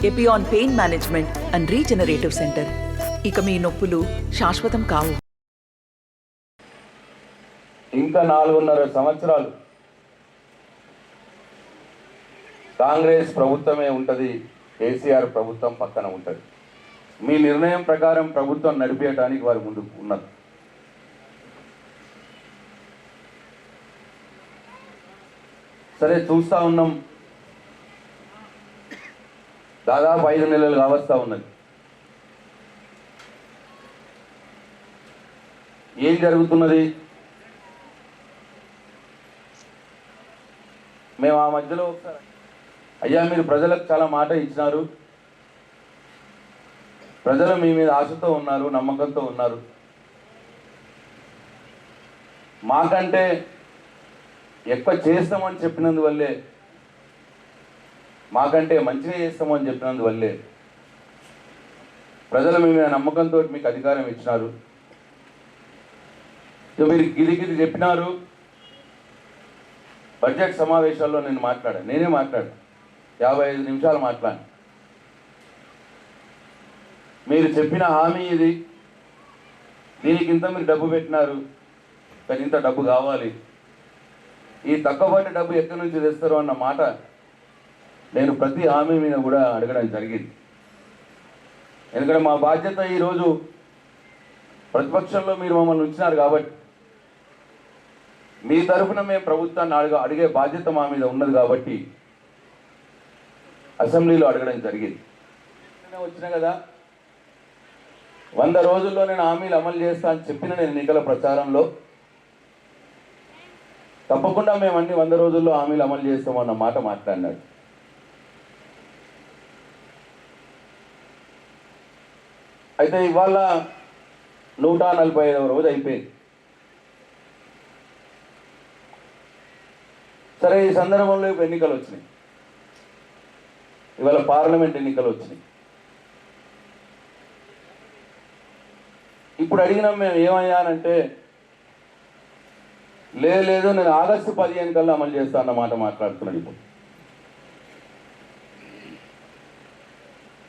Epione pain management and regenerative centre. ఇక మీ నొప్పులు శాశ్వతం కావు. ఇంకా 4.5 సంవత్సరాలు కాంగ్రెస్ ప్రభుత్వమే ఉంటుంది, కేసీఆర్ ప్రభుత్వం పక్కన ఉంటుంది. మీ నిర్ణయం ప్రకారం ప్రభుత్వం నడిపేయడానికి వారు ముందుకు ఉన్నారు. సరే, చూస్తూ ఉన్నాం. దాదాపు 5 నెలలు కావస్తా ఉన్నది. ఏం జరుగుతున్నది? మేము ఆ మధ్యలో ఒకసారి, అయ్యా మీరు ప్రజలకు చాలా మాట ఇచ్చినారు, ప్రజలు మీ మీద ఆశతో ఉన్నారు, నమ్మకంతో ఉన్నారు, మాకంటే ఎక్కువ చేస్తామని చెప్పినందువల్లే, మాకంటే మంచిగా చేస్తామని చెప్పినందువల్లే ప్రజలు మీ మీద నమ్మకంతో మీకు అధికారం ఇచ్చినారు. మీరు గిది చెప్పినారు. బడ్జెట్ సమావేశాల్లో నేనే మాట్లాడాను. 55 నిమిషాలు మాట్లాడాను. మీరు చెప్పిన హామీ ఇది, దీనికి ఇంత మీరు డబ్బు పెట్టినారు, కానీ ఇంత డబ్బు కావాలి, ఈ తక్కువబడ్డ డబ్బు ఎక్కడి నుంచి తెస్తారు అన్న మాట నేను ప్రతి హామీ మీద కూడా అడగడం జరిగింది. ఎందుకంటే మా బాధ్యత ఈరోజు ప్రతిపక్షంలో మీరు మమ్మల్ని ఉంచినారు కాబట్టి, మీ తరఫున మేము ప్రభుత్వాన్ని అడిగే బాధ్యత మా మీద ఉన్నది కాబట్టి అసెంబ్లీలో అడగడం జరిగింది. వచ్చినా కదా, 100 రోజుల్లో నేను హామీలు అమలు చేస్తా అని చెప్పిన నేను ఎన్నికల ప్రచారంలో, తప్పకుండా మేము అన్ని 100 రోజుల్లో హామీలు అమలు చేస్తామన్న మాట మాట్లాడినాడు. అయితే ఇవాళ 145వ రోజు అయిపోయింది. సరే, ఈ సందర్భంలో ఇప్పుడు ఎన్నికలు వచ్చినాయి. ఇవాళ పార్లమెంట్ ఎన్నికలు వచ్చినాయి. ఇప్పుడు అడిగినాం మేము, ఏమయ్యానంటే లేదు నేను ఆగస్టు 15 కల్లా అమలు చేస్తా అన్నమాట మాట్లాడుతున్నాడు. ఇప్పుడు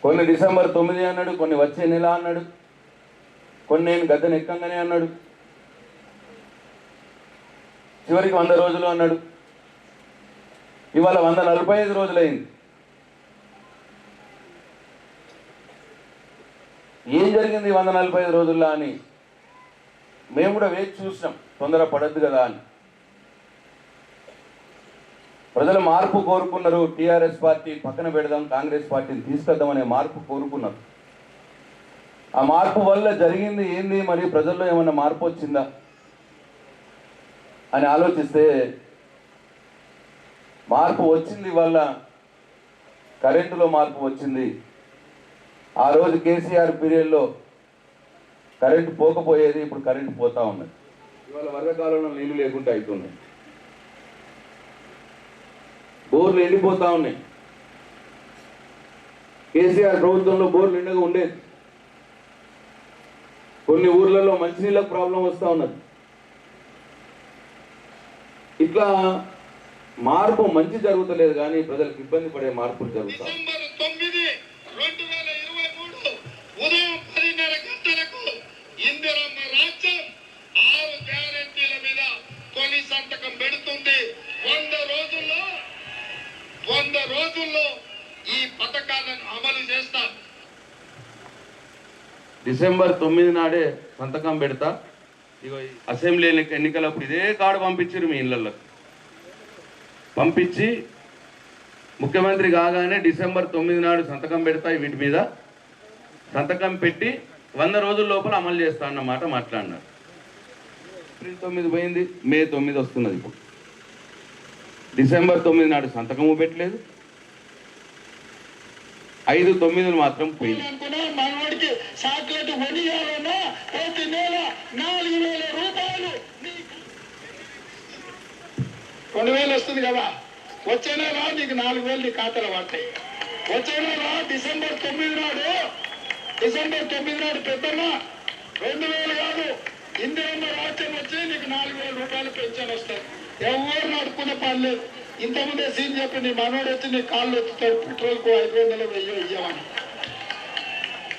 కొన్ని డిసెంబర్ 9 అన్నాడు, కొన్ని వచ్చే నెల అన్నాడు, కొన్ని నేను గద్దెను ఎక్కంగానే అన్నాడు, చివరికి 100 రోజులు అన్నాడు. ఇవాళ 145 రోజులైంది. ఏం జరిగింది 145 రోజుల్లో అని మేము కూడా వేచి చూసినాం. తొందర పడద్దు కదా అని. ప్రజలు మార్పు కోరుకున్నారు. టీఆర్ఎస్ పార్టీ పక్కన పెడదాం, కాంగ్రెస్ పార్టీని తీసుకొద్దామనే మార్పు కోరుకున్నారు. ఆ మార్పు వల్ల జరిగింది ఏంది, మరి ప్రజల్లో ఏమన్నా మార్పు వచ్చిందా అని ఆలోచిస్తే మార్పు వచ్చింది. వల్ల కరెంటులో మార్పు వచ్చింది. ఆ రోజు కేసీఆర్ పీరియడ్లో కరెంటు పోకపోయేది, ఇప్పుడు కరెంటు పోతా ఉన్నది. ఇవాళ వర్షాకాలంలో నీళ్లు లేకుండా అవుతున్నాయి, బోర్లు ఎండిపోతా ఉన్నాయి. కేసీఆర్ ప్రభుత్వంలో బోర్లు నిండుగా ఉండేది. కొన్ని ఊర్లలో మంచినీళ్ళకు ప్రాబ్లం వస్తూ ఉన్నది. ఇట్లా మార్పు మంచి జరుగుతలేదు, కానీ ప్రజలకు ఇబ్బంది పడే మార్పులు జరుగుతాయి. ఉదయం 10:30 గంటలకు ఇందిరమ్మ రాజ్యం 6 గ్యారెంటీల మీద తొలి సంతకం పెడుతుంది. 100 రోజుల్లో ఈ పథకాలను అమలు చేస్తాం. డిసెంబర్ 9 నాడే సంతకం పెడతా. ఇగో అసెంబ్లీ ఎన్నికలప్పుడు ఇదే కార్డు పంపించారు మీ ఇళ్లలో. పంపించి ముఖ్యమంత్రి కాగానే డిసెంబర్ 9 నాడు సంతకం పెడతా. వీటి మీద సంతకం పెట్టి 100 రోజుల లోపల అమలు చేస్తా అన్నమాట మాట్లాడినారు. ఏప్రిల్ 9 పోయింది, మే 9 వస్తున్నది. ఇప్పుడు డిసెంబర్ 9 నాడు సంతకము పెట్టలేదు, 5/9 మాత్రం పోయింది. మనవాడికి చాక్లెట్ కొనియాలన్నా ప్రతి నెల 4,000 రూపాయలు 2,000 వస్తుంది కదా. వచ్చే నెల నీకు 4,000 నీ ఖాతాలో పడతాయి. వచ్చే నెల డిసెంబర్ 9 నాడు పెద్దమ్మ 2,000 కాదు, ఇందిరమ్మ రాజ్యం వచ్చి నీకు 4,000 రూపాయలు పెన్షన్ వస్తాయి. ఎవరు నడుపుకునే పని లేదు. ఇంతకుముందే సీన్ చెప్పి నీ మనోడు వచ్చి నీ కాళ్ళు ఎత్తుతాడు పెట్రోల్కు 500 1000 ఇయ్యమని.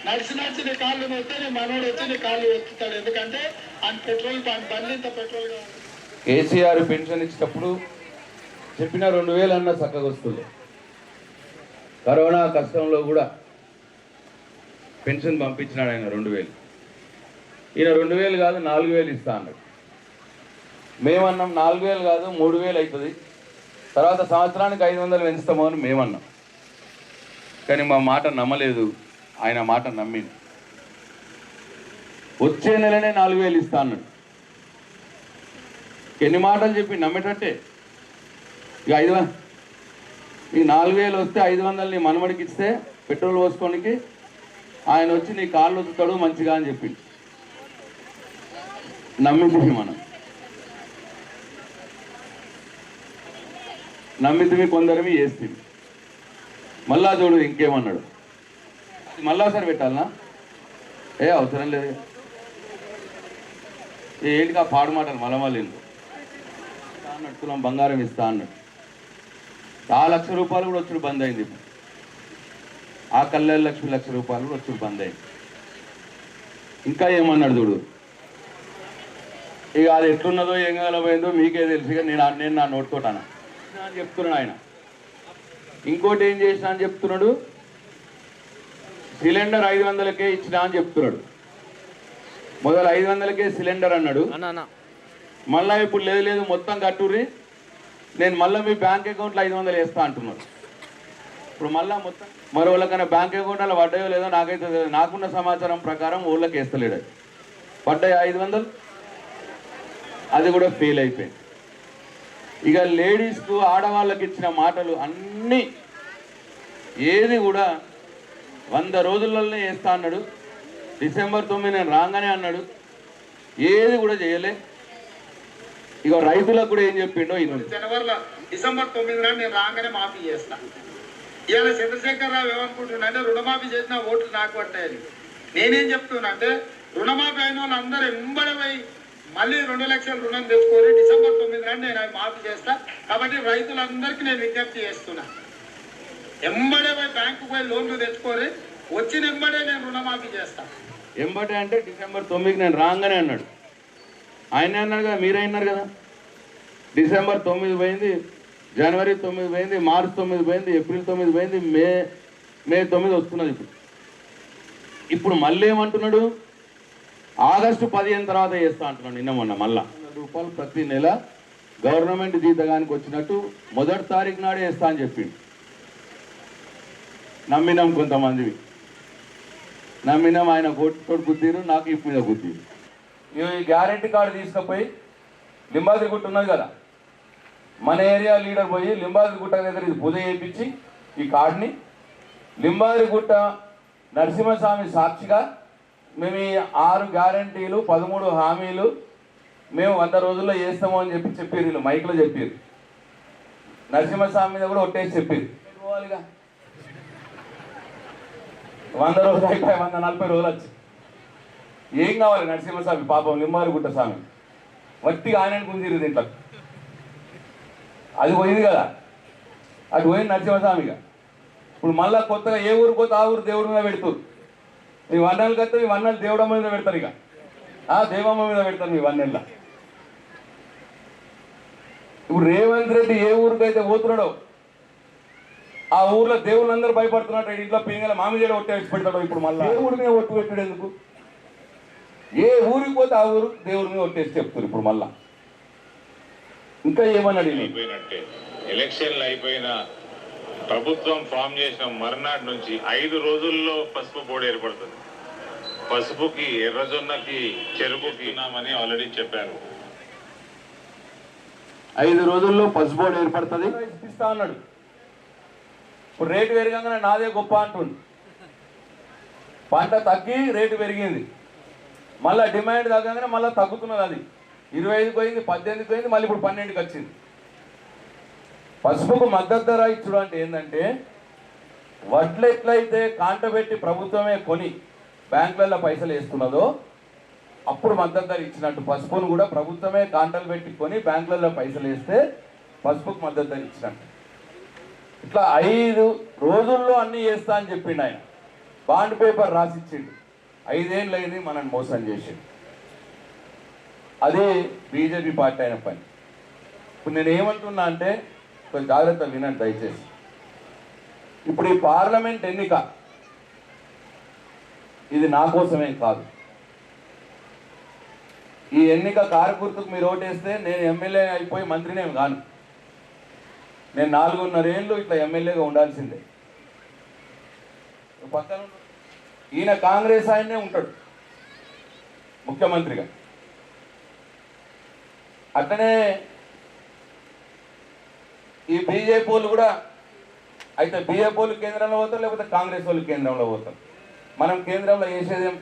నడిచి నీ కాళ్ళు వస్తే నీ మనోడు వచ్చి నీ కాళ్ళు ఎత్తుతాడు. ఎందుకంటే ఆయన పెట్రోల్ బండి ఇంత పెట్రోల్ కావాలి. కేసీఆర్ పెన్షన్ ఇచ్చేటప్పుడు చెప్పిన 2000 అన్న చక్కగా వస్తుంది. కరోనా కష్టంలో కూడా పెన్షన్ పంపించినాడు ఆయన 2000. ఈయన 2000 కాదు 4000 ఇస్తా అన్నాడు. మేమన్నాం 4000 కాదు 3000 అవుతుంది, తర్వాత సంవత్సరానికి 500 పెంచుతామో అని మేమన్నాం. కానీ మా మాట నమ్మలేదు, ఆయన మాట నమ్మింది. వచ్చే నెలనే 4000 ఇస్తా అన్నాడు. ఎన్ని మాటలు చెప్పి నమ్మేటట్టే. ఇక 4000 వస్తే 500 నీ మనమడికి ఇస్తే పెట్రోల్ పోసుకోనికి ఆయన వచ్చి నీ కాళ్ళు వస్తాడు మంచిగా అని చెప్పి నమ్మింది. మనం నమ్మింది, కొందరివి వేస్తుంది. మళ్ళా చూడు ఇంకేమన్నాడు, మళ్ళా సార్ పెట్టాలనా? అవసరం లేదు. ఏంటిగా పాడు మాటలు మళ్ళీ అన్నట్టు తులం బంగారం ఇస్తా అన్నాడు. 1,00,000 రూపాయలు కూడా వచ్చుడు బంద్ అయింది. ఆ కళ్యాణ లక్ష్మి 1,00,000 రూపాయలు కూడా వచ్చుడు బంద్ అయింది. ఇంకా ఏమన్నాడు చూడు, ఇక అది ఎట్లున్నదో ఏం కాలపోయిందో మీకే తెలుసు. ఇక నేను నా నోటుతోటాను అని చెప్తున్నాడు ఆయన. ఇంకోటి ఏం చేసినా అని చెప్తున్నాడు, సిలిండర్ 500కే ఇచ్చినా అని చెప్తున్నాడు. మొదలు 500కే సిలిండర్ అన్నాడు, మళ్ళీ ఇప్పుడు లేదు మొత్తం కట్టుర్రి, నేను మళ్ళీ మీ బ్యాంక్ అకౌంట్లో 500 వేస్తా అంటున్నాడు. ఇప్పుడు మళ్ళీ మొత్తం మరి వాళ్ళకన్నా బ్యాంక్ అకౌంట్ అలా పడ్డాయో లేదో నాకైతే తెలియదు. నాకున్న సమాచారం ప్రకారం ఊళ్ళకి వేస్తలేడు. పడ్డాయి 500, అది కూడా ఫెయిల్ అయిపోయింది. ఇక లేడీస్కు ఆడవాళ్ళకి ఇచ్చిన మాటలు అన్నీ ఏది కూడా 100 రోజులలోనే వేస్తా అన్నాడు. డిసెంబర్ 9 నేను రాగానే అన్నాడు, ఏది కూడా చేయలే. ఇక రైతులకు కూడా ఏం చెప్పిండో జనవరిలో డిసెంబర్ 9 నాడు నేను రాగానే మాఫీ చేస్తా. ఇవాళ చంద్రశేఖరరావు ఏమనుకుంటున్నాడంటే రుణమాఫీ చేసిన ఓట్లు నాకు పట్టాయని. నేనేం చెప్తున్నా అంటే రుణమాఫీ అయిన వాళ్ళు అందరూ ఎంబడి పోయి మళ్ళీ 2 లక్షల రుణం తెచ్చుకొని డిసెంబర్ 9 నాడు నేను అవి మాఫీ చేస్తా. కాబట్టి రైతులందరికీ నేను విజ్ఞప్తి చేస్తున్నా, ఎంబడే పోయి బ్యాంకు పోయి లోన్లు తెచ్చుకొని వచ్చిన ఎంబడే నేను రుణమాఫీ చేస్తా. ఎంబడే అంటే డిసెంబర్ 9కి నేను రాగానే అన్నాడు. ఆయనే అన్నాడు కదా, మీరే అన్నారు కదా. డిసెంబర్ 9 పోయింది, జనవరి 9 పోయింది, మార్చి 9 పోయింది, ఏప్రిల్ 9 పోయింది, మే 9 వస్తున్నది. ఇప్పుడు మళ్ళీ ఏమంటున్నాడు, ఆగస్టు 15 తర్వాత చేస్తా అంటున్నాడు. నిన్న మొన్న మళ్ళా రూపాయలు ప్రతి నెల గవర్నమెంట్ జీతగానికి వచ్చినట్టు 1వ తారీఖు నాడే వేస్తా అని చెప్పిండు. నమ్మినాం, కొంతమందివి నమ్మినాం. ఆయన తోడు గుద్దీరు, నాకు ఇప్పు మీద గుద్దీరు. ఈ గ్యారెంటీ కార్డు తీసుకుపోయి లింబాద్రి గుట్ట ఉన్నది కదా, మన ఏరియా లీడర్ పోయి లింబాద్రి గుట్ట దగ్గర ఇది పూజ చేయించి ఈ కార్డుని లింబాద్రి గుట్ట నరసింహస్వామి సాక్షిగా మేము ఈ 6 గ్యారంటీలు 13 హామీలు మేము 100 రోజుల్లో చేస్తాము అని చెప్పారు. వీళ్ళు మైక్లో చెప్పారు. నరసింహస్వామి మీద కూడా ఒట్టేసి చెప్పారు. పోవాలిగా 100 రోజులు అయిపోయి 140 రోజులు వచ్చి ఏం కావాలి నరసింహస్వామి పాపం లింబాద్రి గుట్ట స్వామి వట్టిగా ఆయన గుంజిరు దీంట్లో. అది పోయింది కదా, అది పోయింది నరసింహస్వామిగా. ఇప్పుడు మళ్ళీ కొత్తగా ఏ ఊరు పోతే ఆ ఊరు దేవుడి మీద పెడుతురు. మీ వన్నెలు కడితే మీ వన్నెలు దేవుడమ్మ మీద పెడతారు. ఇక దేవమ్మ మీద పెడతారు మీ వన్నెల. ఇప్పుడు రేవంత్ రెడ్డి ఏ ఊరికైతే పోతున్నాడో ఆ ఊర్లో దేవుళ్ళందరూ భయపడుతున్నట్టు ఇంట్లో పింగళ మామిడి ఒట్టేసి పెడతాడో. ఇప్పుడు మళ్ళీ దేవుడి మీద ఒట్టు పెట్టాడు ఎందుకు? ఏ ఊరికి పోతే ఆ ఊరు దేవుడి మీద ఒట్టేసి చెప్తారు. ఇప్పుడు మళ్ళా ఇంకా ఏమన్నాడు, ఎలక్షన్లు అయిపోయిన ప్రభుత్వం ఫామ్ చేసిన మర్నాడు నుంచి 5 రోజుల్లో పసుపు బోర్డు ఏర్పడుతుంది. పసుపుకి, ఎర్రజొన్నకి, చెరుకుకి నామని ఆల్రెడీ చెప్పారు. 5 రోజుల్లో పసుపు బోర్డు ఏర్పడుతుంది ఇస్తా అన్నాడు. ఇప్పుడు రేటు పెరగగానే నాదే గొప్ప అంటుంది. పంట తగ్గి రేటు పెరిగింది, మళ్ళీ డిమాండ్ తగ్గగానే మళ్ళీ తగ్గుతున్నది. అది 25కి పోయింది, 18కి పోయింది, మళ్ళీ ఇప్పుడు 12కి వచ్చింది. పసుపుకు మద్దతు ధర ఇచ్చుడు అంటే ఏంటంటే వడ్లు ఎట్లయితే కాంటబెట్టి ప్రభుత్వమే కొని బ్యాంకులలో పైసలు వేస్తున్నదో అప్పుడు మద్దతు ధర ఇచ్చినట్టు పసుపును కూడా ప్రభుత్వమే కాంటలు పెట్టి కొని బ్యాంకులలో పైసలు వేస్తే పసుపుకు మద్దతు ధర ఇచ్చినట్టు. ఇట్లా 5 రోజుల్లో అన్నీ చేస్తా అని చెప్పిండు ఆయన. Bond paper రాసిచ్చిండు. 5 ఏళ్ళు అయింది మనల్ని మోసం చేసిండు. అదే బీజేపీ పార్టీ అయిన పని. ఇప్పుడు నేను ఏమంటున్నా అంటే కొంచెం జాగ్రత్త వినండి దయచేసి. ఇప్పుడు ఈ పార్లమెంట్ ఎన్నిక ఇది నా కోసమేం కాదు. ఈ ఎన్నిక కారు గుర్తుకు మీరు ఓటేస్తే నేను ఎమ్మెల్యే అయిపోయి మంత్రినేం కాను. నేను 4.5 ఏళ్ళు ఇట్లా ఎమ్మెల్యేగా ఉండాల్సిందే. పక్కన ఈయన కాంగ్రెస్ ఆయనే ఉంటాడు ముఖ్యమంత్రిగా. అట్లనే ఈ బీజేపీ వాళ్ళు కూడా అయితే బీజేపీ వాళ్ళు కేంద్రంలో పోతారు, లేకపోతే కాంగ్రెస్ వాళ్ళు కేంద్రంలో పోతారు. మనం కేంద్రంలో చేసేదేం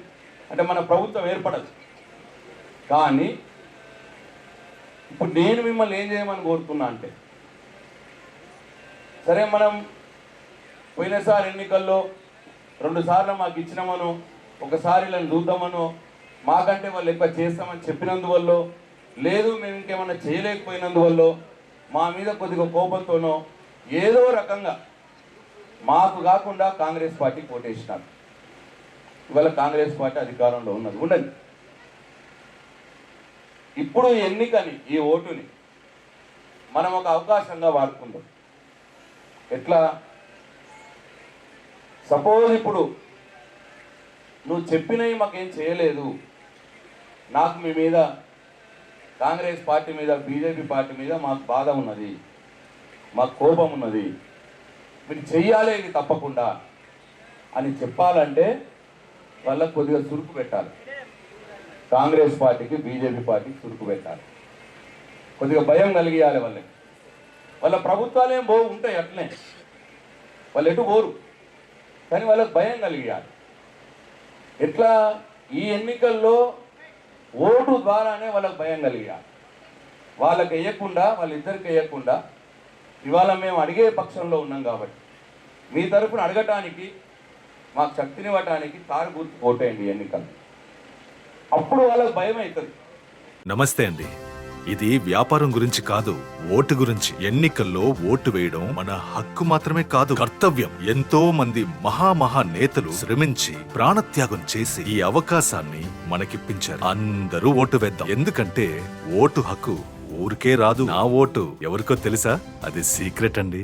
అంటే మన ప్రభుత్వం ఏర్పడదు. కానీ ఇప్పుడు నేను మిమ్మల్ని ఏం చేయమని కోరుతున్నా అంటే, సరే మనం పోయినసారి ఎన్నికల్లో 2 సార్లు మాకు ఇచ్చినామనో, ఒకసారి ఇలా చూద్దామనో, మాకంటే వాళ్ళు ఎక్కువ చేస్తామని చెప్పినందువల్ల, లేదు మేము ఇంకేమన్నా చేయలేకపోయినందువల్ల, మా మీద కొద్దిగా కోపంతోనో ఏదో రకంగా మాకు కాకుండా కాంగ్రెస్ పార్టీ కోటేసినారు. ఇవాళ కాంగ్రెస్ పార్టీ అధికారంలో ఉన్నది, ఉండదు. ఇప్పుడు ఎన్నికని, ఈ ఓటుని మనం ఒక అవకాశంగా వాడుకుందాం. ఎట్లా? సపోజ్ ఇప్పుడు నువ్వు చెప్పినవి మాకేం చేయలేదు, నాకు మీ మీద కాంగ్రెస్ పార్టీ మీద బీజేపీ పార్టీ మీద మాకు బాధ ఉన్నది, మాకు కోపం ఉన్నది, మీరు చెయ్యాలి ఇది తప్పకుండా అని చెప్పాలంటే వాళ్ళకు కొద్దిగా చురుకు పెట్టాలి. కాంగ్రెస్ పార్టీకి బీజేపీ పార్టీకి చురుకు పెట్టాలి. కొద్దిగా భయం కలిగియాలి వాళ్ళకి. వాళ్ళ ప్రభుత్వాలు ఏం పోవు, ఉంటాయి అట్లనే, వాళ్ళు ఎటు పోరు, కానీ వాళ్ళకి భయం కలిగియాలి. ఎట్లా? ఈ ఎన్నికల్లో ఓటు ద్వారానే వాళ్ళకి భయం కలిగాలి. వాళ్ళకి వేయకుండా, వాళ్ళిద్దరికి వేయకుండా, ఇవాళ మేము అడిగే పక్షంలో ఉన్నాం కాబట్టి మీ తరఫున అడగటానికి, మాకు శక్తినివ్వటానికి కారు గుర్తు ఓటేయండి ఎన్నికలు. అప్పుడు వాళ్ళకి భయం అవుతుంది. నమస్తే అండి. ఇది వ్యాపారం గురించి కాదు, ఓటు గురించి. ఎన్నికల్లో ఓటు వేయడం మన హక్కు మాత్రమే కాదు, కర్తవ్యం. ఎంతో మంది మహా నేతలు శ్రమించి ప్రాణత్యాగం చేసి ఈ అవకాశాన్ని మనకిప్పించారు. అందరూ ఓటు వేద్దాం. ఎందుకంటే ఓటు హక్కు ఊరికే రాదు. నా ఓటు ఎవరికో తెలుసా? అది సీక్రెట్ అండి.